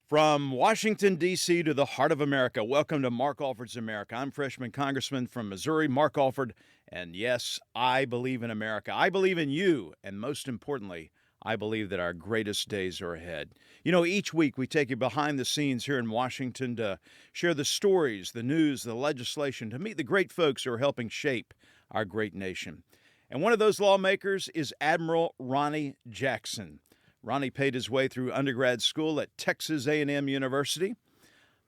From Washington, D.C. to the heart of America, welcome to Mark Alford's America. I'm freshman Congressman from Missouri, Mark Alford, and yes, I believe in America. I believe in you, and most importantly, I believe that our greatest days are ahead. You know, each week we take you behind the scenes here in Washington to share the stories, the news, the legislation, to meet the great folks who are helping shape our great nation. And one of those lawmakers is Admiral Ronny Jackson. Ronny paid his way through undergrad school at Texas A&M University,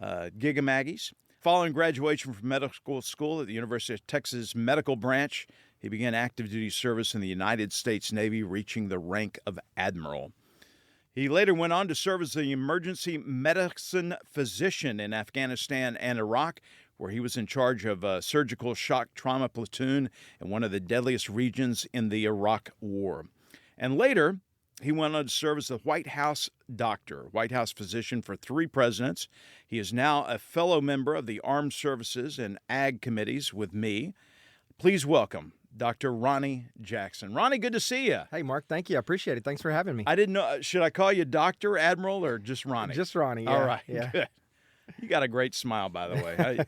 Gigamaggies. Following graduation from medical school at the University of Texas Medical Branch, he began active duty service in the United States Navy, reaching the rank of Admiral. He later went on to serve as the emergency medicine physician in Afghanistan and Iraq, where he was in charge of a surgical shock trauma platoon in one of the deadliest regions in the Iraq War. And later, he went on to serve as the White House doctor, White House physician for 3 presidents. He is now a fellow member of the Armed Services and Ag Committees with me. Please welcome Dr. Ronny Jackson. Ronny, good to see you. Hey, Mark, thank you. I appreciate it. Thanks for having me. I didn't know, should I call you Doctor, Admiral, or just Ronny? Just Ronny, yeah. All right, yeah. Good. You got a great smile, by the way.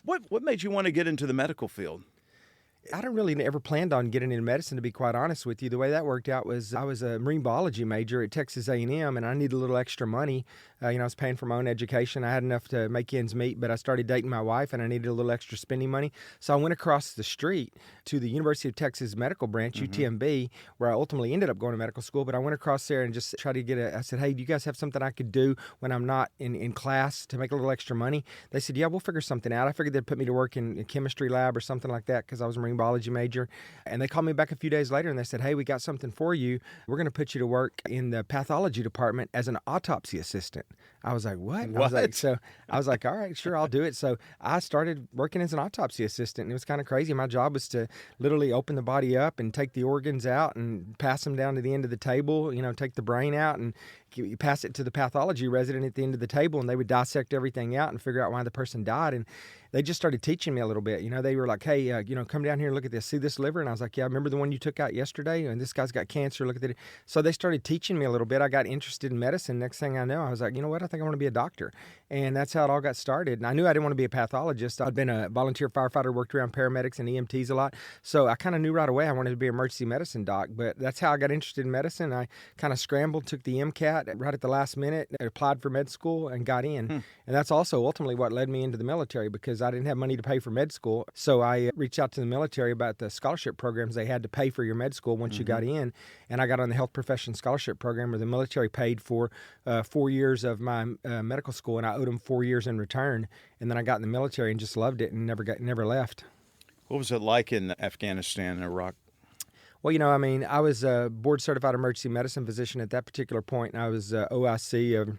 What made you want to get into the medical field? I didn't really ever planned on getting into medicine, to be quite honest with you. The way that worked out was I was a marine biology major at Texas A&M, and I needed a little extra money. I was paying for my own education. I had enough to make ends meet, but I started dating my wife, and I needed a little extra spending money. So I went across the street to the University of Texas Medical Branch, UTMB, where I ultimately ended up going to medical school. But I went across there and just tried to I said, hey, do you guys have something I could do when I'm not in class to make a little extra money? They said, yeah, we'll figure something out. I figured they'd put me to work in a chemistry lab or something like that because I was a marine biology major. And they called me back a few days later and they said, hey, we got something for you. We're going to put you to work in the pathology department as an autopsy assistant. I was like, what? I was like, all right, sure, I'll do it. So I started working as an autopsy assistant, and it was kind of crazy. My job was to literally open the body up and take the organs out and pass them down to the end of the table, take the brain out and you pass it to the pathology resident at the end of the table, and they would dissect everything out and figure out why the person died. And they just started teaching me a little bit. They were like, hey, come down here and look at this. See this liver? And I was like, yeah, remember the one you took out yesterday? And this guy's got cancer. Look at that. So they started teaching me a little bit. I got interested in medicine. Next thing I know, I was like, you know what? I think I want to be a doctor. And that's how it all got started. And I knew I didn't want to be a pathologist. I'd been a volunteer firefighter, worked around paramedics and EMTs a lot. So I kind of knew right away I wanted to be an emergency medicine doc. But that's how I got interested in medicine. I kind of scrambled, took the MCAT right at the last minute, applied for med school and got in. And that's also ultimately what led me into the military, because I didn't have money to pay for med school. So I reached out to the military about the scholarship programs they had to pay for your med school once you got in. And I got on the health profession scholarship program where the military paid for 4 years of my medical school, and I owed them 4 years in return. And then I got in the military and just loved it and never left. What was it like in Afghanistan and Iraq? Well, I was a board-certified emergency medicine physician at that particular point, and I was OIC of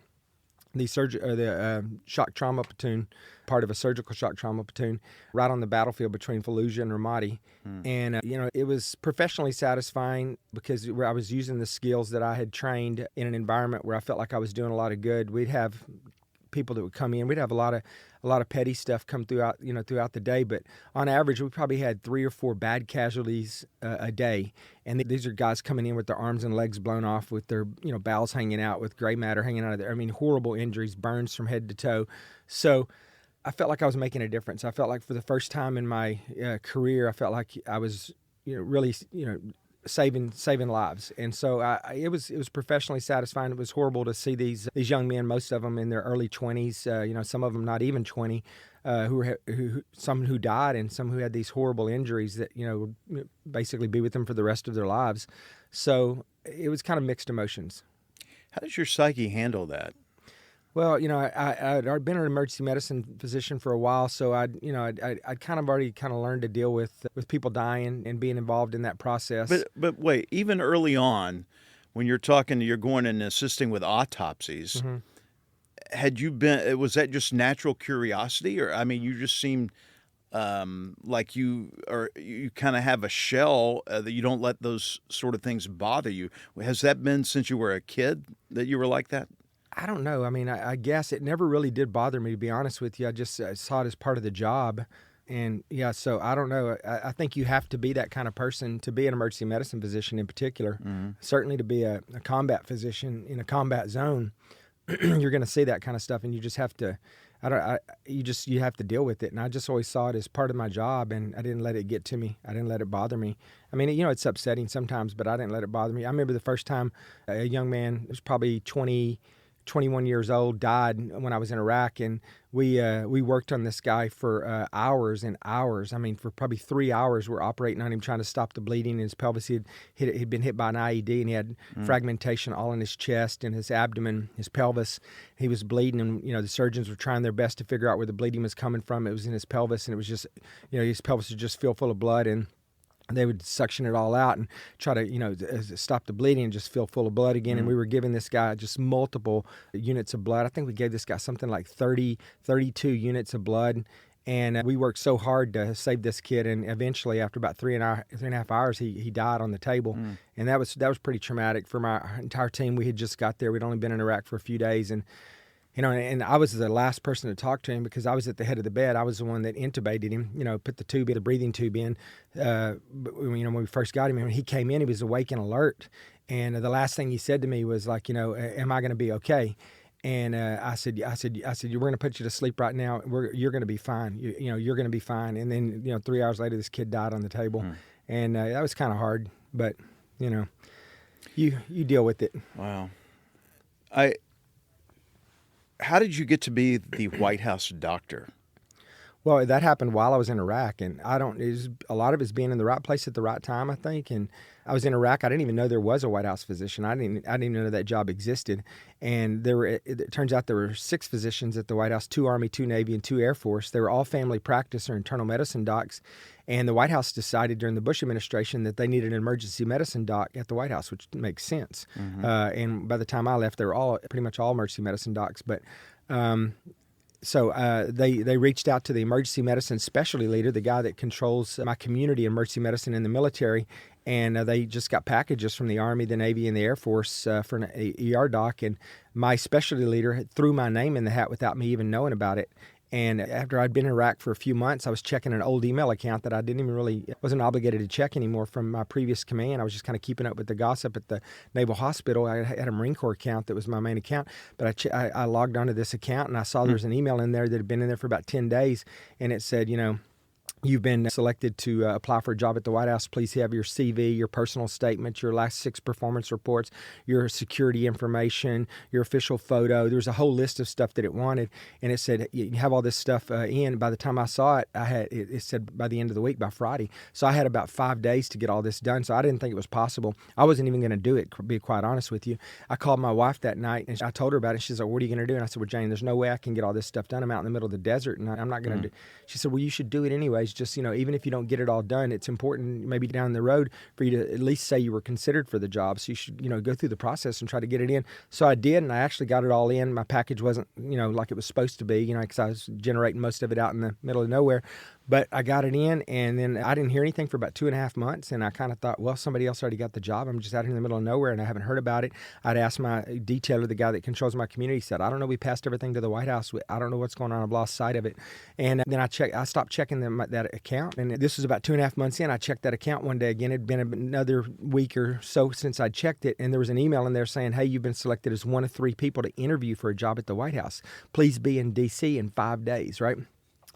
the shock trauma platoon, part of a surgical shock trauma platoon, right on the battlefield between Fallujah and Ramadi. And, it was professionally satisfying because I was using the skills that I had trained in an environment where I felt like I was doing a lot of good. We'd have people that would come in. We'd have a lot of petty stuff come throughout the day, but on average, we probably had 3 or 4 bad casualties a day. And these are guys coming in with their arms and legs blown off, with their bowels hanging out, with gray matter hanging out of there. I mean, horrible injuries, burns from head to toe. So I felt like I was making a difference. I felt like for the first time in my career, I felt like I was really saving lives. And so it was professionally satisfying. It was horrible to see these young men, most of them in their early 20s, some of them not even 20, some who died and some who had these horrible injuries that would basically be with them for the rest of their lives. So it was kind of mixed emotions. How does your psyche handle that? Well, I'd been an emergency medicine physician for a while, so I'd kind of already learned to deal with people dying and being involved in that process. But wait, even early on, when you're going and assisting with autopsies, was that just natural curiosity, or you just seemed like you kind of have a shell that you don't let those sort of things bother you? Has that been since you were a kid that you were like that? I don't know. I guess it never really did bother me, to be honest with you. I just saw it as part of the job. And yeah, so I don't know. I think you have to be that kind of person to be an emergency medicine physician in particular. Certainly to be a combat physician in a combat zone. you're going to see that kind of stuff, and you just have to. You have to deal with it, and I just always saw it as part of my job, and I didn't let it get to me. I didn't let it bother me. I mean, it's upsetting sometimes, but I didn't let it bother me. I remember the first time a young man, was probably 21 years old, died when I was in Iraq, and we worked on this guy for hours and hours. I mean, for probably 3 hours, we're operating on him, trying to stop the bleeding in his pelvis. He'd been hit by an IED, and he had fragmentation all in his chest and his abdomen, his pelvis. He was bleeding, and the surgeons were trying their best to figure out where the bleeding was coming from. It was in his pelvis, and it was just, his pelvis would just filled full of blood, and they would suction it all out and try to, stop the bleeding and just fill full of blood again. And we were giving this guy just multiple units of blood. I think we gave this guy something like 32 units of blood. And we worked so hard to save this kid. And eventually, after about 3.5 hours, he died on the table. And that was pretty traumatic for my entire team. We had just got there. We'd only been in Iraq for a few days. And and I was the last person to talk to him because I was at the head of the bed. I was the one that intubated him, put the breathing tube in. When we first got him, when he came in, he was awake and alert. And the last thing he said to me was like, am I going to be okay? And I said, we're going to put you to sleep right now. You're going to be fine. You're going to be fine. And then, 3 hours later, this kid died on the table. And that was kind of hard, but, you deal with it. Wow. How did you get to be the White House doctor? Well, that happened while I was in Iraq, and a lot of it's being in the right place at the right time, I think. And I was in Iraq. I didn't even know there was a White House physician. I didn't even know that job existed. And it turns out there were 6 physicians at the White House: 2 Army, 2 Navy, and 2 Air Force. They were all family practice or internal medicine docs. And the White House decided during the Bush administration that they needed an emergency medicine doc at the White House, which makes sense. And by the time I left, they were pretty much all emergency medicine docs. But So they reached out to the emergency medicine specialty leader, the guy that controls my community emergency medicine in the military, and they just got packages from the Army, the Navy, and the Air Force for an ER doc. And my specialty leader threw my name in the hat without me even knowing about it. And after I'd been in Iraq for a few months, I was checking an old email account that I wasn't obligated to check anymore from my previous command. I was just kind of keeping up with the gossip at the Naval Hospital. I had a Marine Corps account that was my main account, but I logged onto this account and I saw there was an email in there that had been in there for about 10 days, and it said, you've been selected to apply for a job at the White House. Please have your CV, your personal statement, your last 6 performance reports, your security information, your official photo. There was a whole list of stuff that it wanted, and it said you have all this stuff in. By the time I saw it, it said by the end of the week, by Friday. So I had about 5 days to get all this done. So I didn't think it was possible. I wasn't even going to do it, to be quite honest with you. I called my wife that night, and I told her about it. She said, "What are you going to do?" And I said, "Well, Jane, there's no way I can get all this stuff done. I'm out in the middle of the desert, and I'm not going to do." She said, "Well, you should do it anyways. Just, even if you don't get it all done, it's important maybe down the road for you to at least say you were considered for the job. So you should, go through the process and try to get it in." So I did, and I actually got it all in. My package wasn't, like it was supposed to be, because I was generating most of it out in the middle of nowhere. But I got it in, and then I didn't hear anything for about 2.5 months, and I kind of thought, well, somebody else already got the job. I'm just out here in the middle of nowhere, and I haven't heard about it. I'd asked my detailer, the guy that controls my community. He said, "I don't know. We passed everything to the White House. I don't know what's going on. I've lost sight of it." And then I stopped checking that account, and this was about 2.5 months in. I checked that account one day again. It had been another week or so since I'd checked it, and there was an email in there saying, "Hey, you've been selected as one of 3 people to interview for a job at the White House. Please be in D.C. in 5 days," right?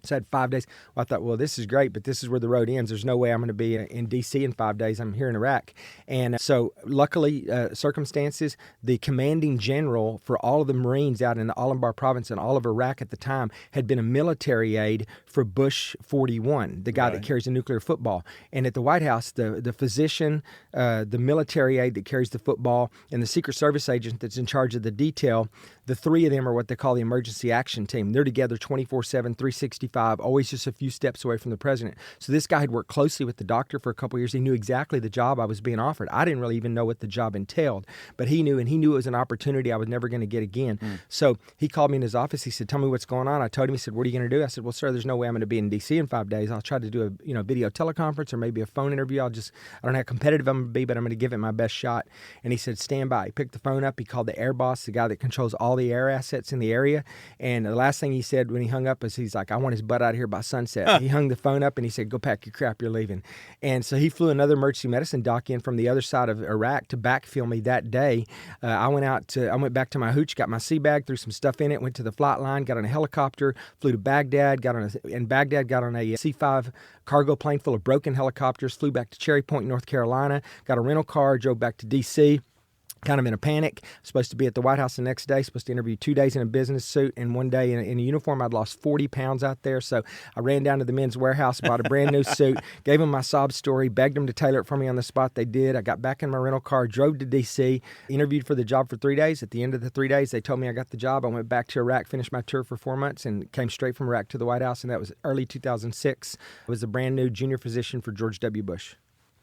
So I had 5 days. Well, I thought, well, this is great, but this is where the road ends. There's no way I'm going to be in D.C. in 5 days. I'm here in Iraq. And so luckily, circumstances, the commanding general for all of the Marines out in the Al-Anbar province and all of Iraq at the time had been a military aide for Bush 41, the guy that carries the nuclear football. And at the White House, the physician, the military aide that carries the football, and the Secret Service agent that's in charge of the detail, the 3 of them are what they call the emergency action team. They're together 24/7, 365, always just a few steps away from the president. So this guy had worked closely with the doctor for a couple of years. He knew exactly the job I was being offered. I didn't really even know what the job entailed, but he knew, and he knew it was an opportunity I was never going to get again. So he called me in his office. He said, "Tell me what's going on." I told him. He said, "What are you going to do?" I said, "Well, sir, there's no way I'm going to be in D.C. in 5 days. I'll try to do a video teleconference or maybe a phone interview. I don't know how competitive I'm going to be, but I'm going to give it my best shot." And he said, "Stand by." He picked the phone up. He called the air boss, the guy that controls all all the air assets in the area. And the last thing he said when he hung up is he's like, I want his butt out of here by sunset. He hung the phone up and he said, go pack your crap, you're leaving. And so he flew another emergency medicine doc in from the other side of Iraq to backfill me that day. I went back to my hooch, got my sea bag, threw some stuff in it, went to the flight line, got on a helicopter, flew to Baghdad, got on a C-5 cargo plane full of broken helicopters, flew back to Cherry Point, North Carolina, got a rental car, drove back to D.C., kind of in a panic. Supposed to be at the White House the next day, supposed to interview 2 days in a business suit and 1 day in a uniform. I'd lost 40 pounds out there. So I ran down to the men's warehouse, bought a brand new suit, gave them my sob story, begged them to tailor it for me on the spot. They did. I got back in my rental car, drove to D.C., interviewed for the job for 3 days. At the end of the 3 days, they told me I got the job. I went back to Iraq, finished my tour for 4 months, and came straight from Iraq to the White House, and that was early 2006. I was a brand new junior physician for George W. Bush.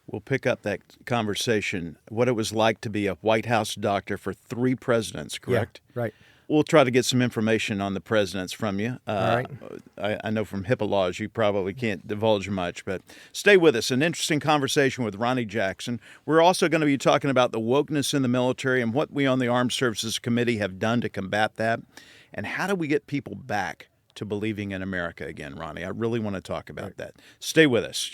We'll pick up that conversation, what it was like to be a White House doctor for 3 presidents, correct? Yeah, right. We'll try to get some information on the presidents from you. All right. I know from HIPAA laws you probably can't divulge much, but stay with us. An interesting conversation with Ronny Jackson. We're also going to be talking about the wokeness in the military and what we on the Armed Services Committee have done to combat that. And how do we get people back to believing in America again, Ronny? I really want to talk about that. Stay with us.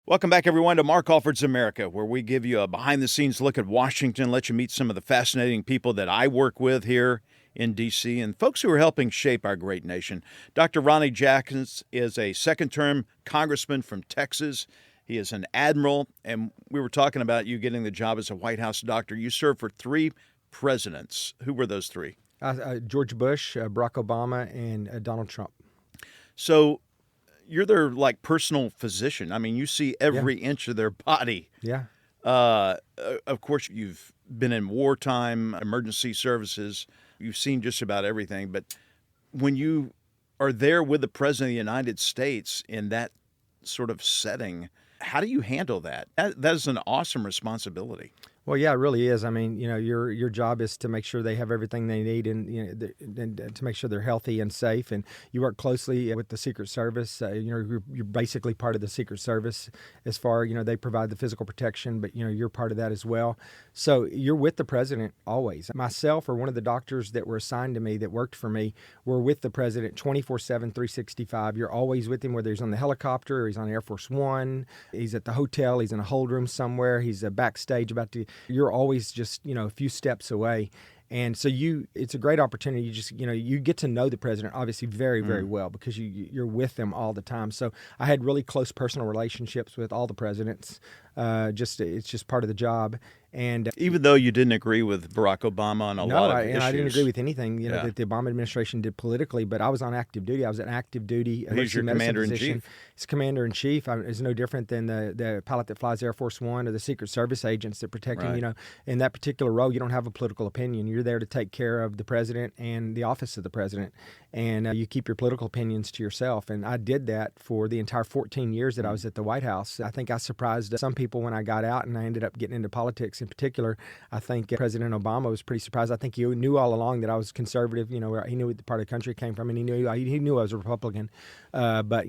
Welcome back, everyone, to Mark Alford's America, where we give you a behind-the-scenes look at Washington, let you meet some of the fascinating people that I work with here in D.C. and folks who are helping shape our great nation. Dr. Ronny Jackson is a second-term congressman from Texas. He is an admiral, and we were talking about you getting the job as a White House doctor. You served for 3 presidents. Who were those 3? George Bush, Barack Obama, and Donald Trump. So you're their personal physician. I mean, you see every inch of their body. Yeah. Of course, you've been in wartime, emergency services. You've seen just about everything. But when you are there with the President of the United States in that sort of setting, how do you handle that? That is an awesome responsibility. Well, yeah, it really is. I mean, your job is to make sure they have everything they need, and and to make sure they're healthy and safe. And you work closely with the Secret Service. You're basically part of the Secret Service as far they provide the physical protection, but you're part of that as well. So you're with the president always. Myself or one of the doctors that were assigned to me that worked for me were with the president 24/7, 365. You're always with him, whether he's on the helicopter or he's on Air Force One, he's at the hotel, he's in a hold room somewhere, he's backstage about to. You're always just, a few steps away. And so it's a great opportunity. You just, you get to know the president obviously very, very well because you're with them all the time. So I had really close personal relationships with all the presidents. It's just part of the job. And even though you didn't agree with Barack Obama on a lot of issues. I didn't agree with anything that the Obama administration did politically, but I was on active duty. I was an active duty He's your commander-in-chief. He's commander-in-chief. It's no different than the pilot that flies Air Force One or the Secret Service agents that protect him. In that particular role, you don't have a political opinion. You're there to take care of the president and the office of the president, and you keep your political opinions to yourself. And I did that for the entire 14 years that I was at the White House. I think I surprised some people when I got out and I ended up getting into politics in particular. I think President Obama was pretty surprised. I think he knew all along that I was conservative. He knew what the part of the country I came from, and he knew I was a Republican. But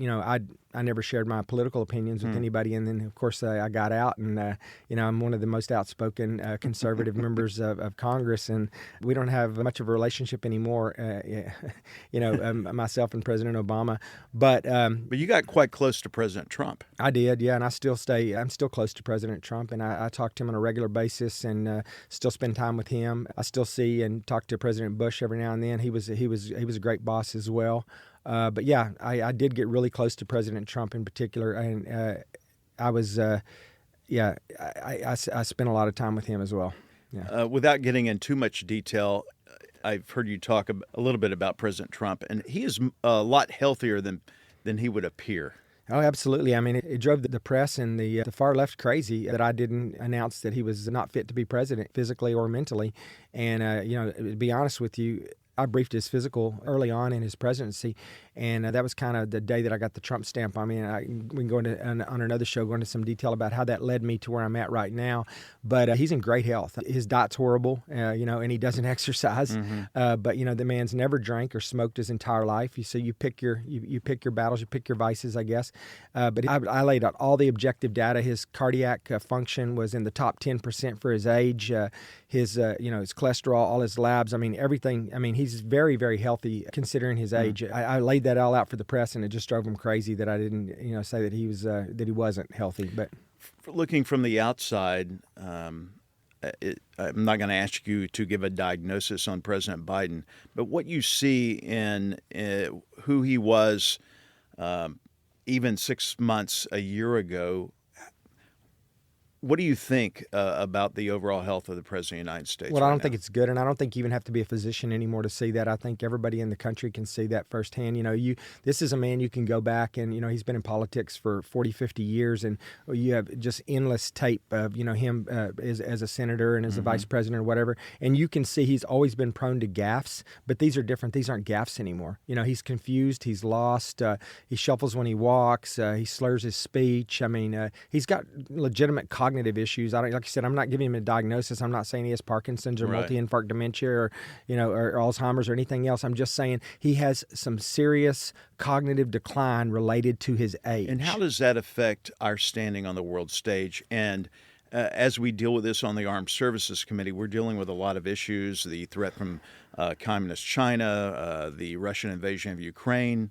I never shared my political opinions with anybody. And then, of course, I got out, and I'm one of the most outspoken conservative members of Congress, and we don't have much of a relationship anymore. Myself and President Obama, but you got quite close to President Trump. I did, yeah, and I'm still close to President Trump, and I talk to him on a regular basis, and still spend time with him. I still see and talk to President Bush every now and then. He was a great boss as well. But yeah, I did get really close to President Trump in particular, and I spent a lot of time with him as well. Yeah. Without getting in too much detail, I've heard you talk a little bit about President Trump, and he is a lot healthier than he would appear. Oh, absolutely. I mean, it drove the press and the far left crazy that I didn't announce that he was not fit to be president physically or mentally. And, to be honest with you, I briefed his physical early on in his presidency, and that was kind of the day that I got the Trump stamp on me. And we can go into on another show, go into some detail about how that led me to where I'm at right now. But he's in great health. His diet's horrible, and he doesn't exercise. But the man's never drank or smoked his entire life. So you pick your battles, you pick your vices, I guess. But I laid out all the objective data. His cardiac function was in the top 10% for his age. His his cholesterol, all his labs. I mean, everything. I mean, he's very, very healthy considering his age. I laid that all out for the press, and it just drove him crazy that I didn't, say that he wasn't healthy. But looking from the outside, I'm not going to ask you to give a diagnosis on President Biden, but what you see in who he was even 6 months, a year ago. What do you think about the overall health of the President of the United States? Well, I don't think it's good, and I don't think you even have to be a physician anymore to see that. I think everybody in the country can see that firsthand. This is a man you can go back and, he's been in politics for 40, 50 years, and you have just endless tape of, him as a senator and as a vice president or whatever, and you can see he's always been prone to gaffes, but these are different. These aren't gaffes anymore. He's confused, he's lost, he shuffles when he walks, he slurs his speech. I mean, he's got legitimate cognitive issues. Like I said, I'm not giving him a diagnosis. I'm not saying he has Parkinson's or multi-infarct dementia or Alzheimer's or anything else. I'm just saying he has some serious cognitive decline related to his age. And how does that affect our standing on the world stage? And as we deal with this on the Armed Services Committee, we're dealing with a lot of issues: the threat from communist China, the Russian invasion of Ukraine.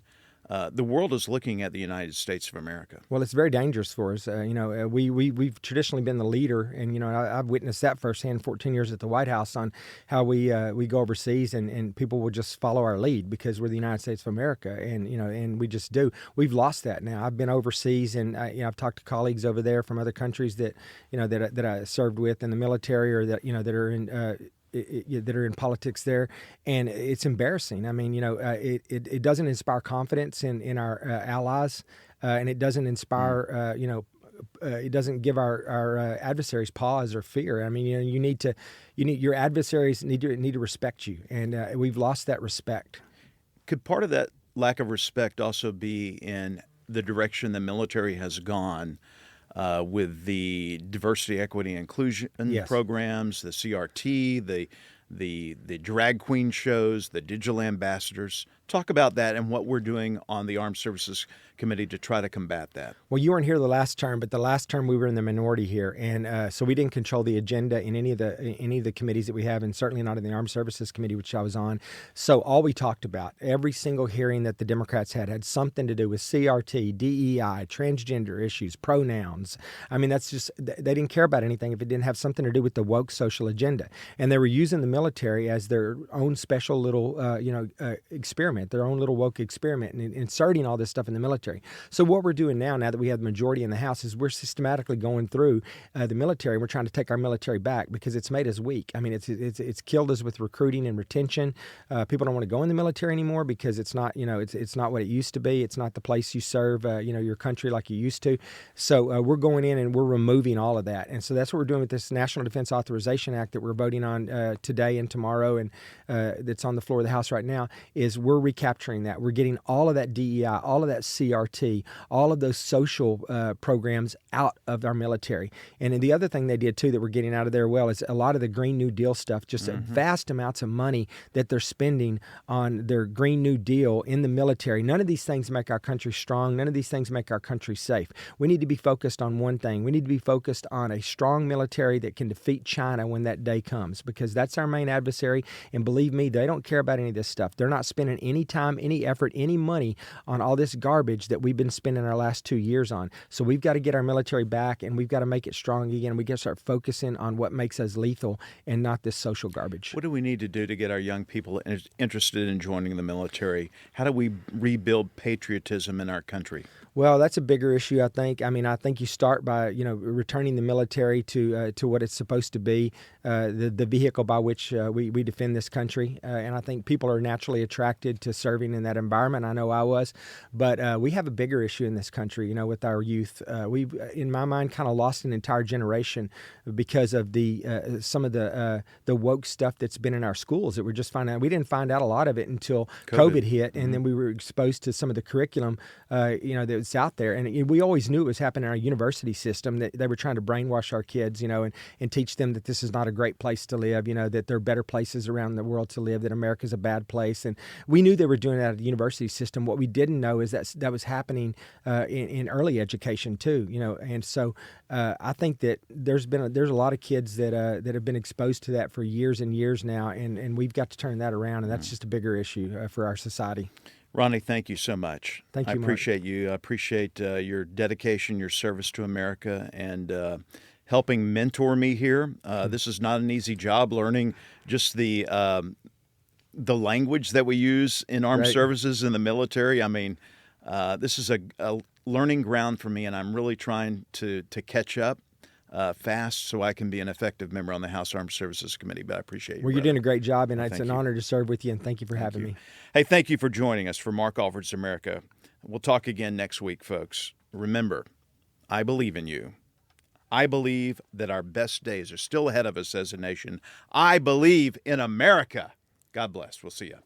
The world is looking at the United States of America. Well, it's very dangerous for us. We've traditionally been the leader, and I've witnessed that firsthand. 14 years at the White House on how we go overseas, and people will just follow our lead because we're the United States of America, and we just do. We've lost that now. I've been overseas, and I've talked to colleagues over there from other countries that that I served with in the military or that that are in. That are in politics there, and it's embarrassing. I mean, it doesn't inspire confidence in our allies, and it doesn't inspire, it doesn't give our adversaries pause or fear. I mean, your adversaries need to respect you, and we've lost that respect. Could part of that lack of respect also be in the direction the military has gone? With the diversity, equity, and inclusion programs, the CRT, the drag queen shows, the digital ambassadors. Talk about that and what we're doing on the Armed Services Committee to try to combat that. Well, you weren't here the last term, but the last term we were in the minority here, and so we didn't control the agenda in any of the committees that we have, and certainly not in the Armed Services Committee, which I was on. So all we talked about, every single hearing that the Democrats had something to do with CRT, DEI, transgender issues, pronouns. I mean, that's just, they didn't care about anything if it didn't have something to do with the woke social agenda, and they were using the military as their own special little, experiment, their own little woke experiment, and inserting all this stuff in the military. So what we're doing now that we have the majority in the House, is we're systematically going through the military. We're trying to take our military back because it's made us weak. I mean, it's killed us with recruiting and retention. People don't want to go in the military anymore because it's not, it's not what it used to be. It's not the place you serve, your country like you used to. So we're going in and we're removing all of that. And so that's what we're doing with this National Defense Authorization Act that we're voting on today and tomorrow, and that's on the floor of the House right now, is we're recapturing that. We're getting all of that DEI, all of that CRT, all of those social programs out of our military. And the other thing they did, too, that we're getting out of there is a lot of the Green New Deal stuff, just vast amounts of money that they're spending on their Green New Deal in the military. None of these things make our country strong. None of these things make our country safe. We need to be focused on one thing. We need to be focused on a strong military that can defeat China when that day comes, because that's our main adversary. And believe me, they don't care about any of this stuff. They're not spending any time, any effort, any money on all this garbage that we've been spending our last 2 years on. So we've got to get our military back, and we've got to make it strong again. We got to start focusing on what makes us lethal and not this social garbage. What do we need to do to get our young people interested in joining the military? How do we rebuild patriotism in our country? Well, that's a bigger issue, I think. I mean, I think you start by, returning the military to what it's supposed to be, the vehicle by which we defend this country. And I think people are naturally attracted to serving in that environment. I know I was. But we have a bigger issue in this country, with our youth. We've, in my mind, kind of lost an entire generation because of some of the woke stuff that's been in our schools that we're just finding out. We didn't find out a lot of it until COVID hit, and then we were exposed to some of the curriculum, that was out there. And we always knew it was happening in our university system, that they were trying to brainwash our kids, and teach them that this is not a great place to live, that there are better places around the world to live, that America's a bad place. And we knew they were doing that at the university system. What we didn't know is that was happening in early education too, And so I think that there's a lot of kids that have been exposed to that for years and years now, and we've got to turn that around, and that's just a bigger issue for our society. Ronny, thank you so much. Thank you, I Mark. appreciate you. I appreciate your dedication, your service to America, and helping mentor me here. This is not an easy job, learning just the language that we use in armed services in the military. I mean, this is a learning ground for me, and I'm really trying to catch up fast so I can be an effective member on the House Armed Services Committee. But I appreciate you. Well, you're doing a great job, and it's Thank an you. honor to serve with you, and thank you for having me. Hey, thank you for joining us for Mark Alford's America. We'll talk again next week, folks. Remember, I believe in you. I believe that our best days are still ahead of us as a nation. I believe in America. God bless. We'll see you.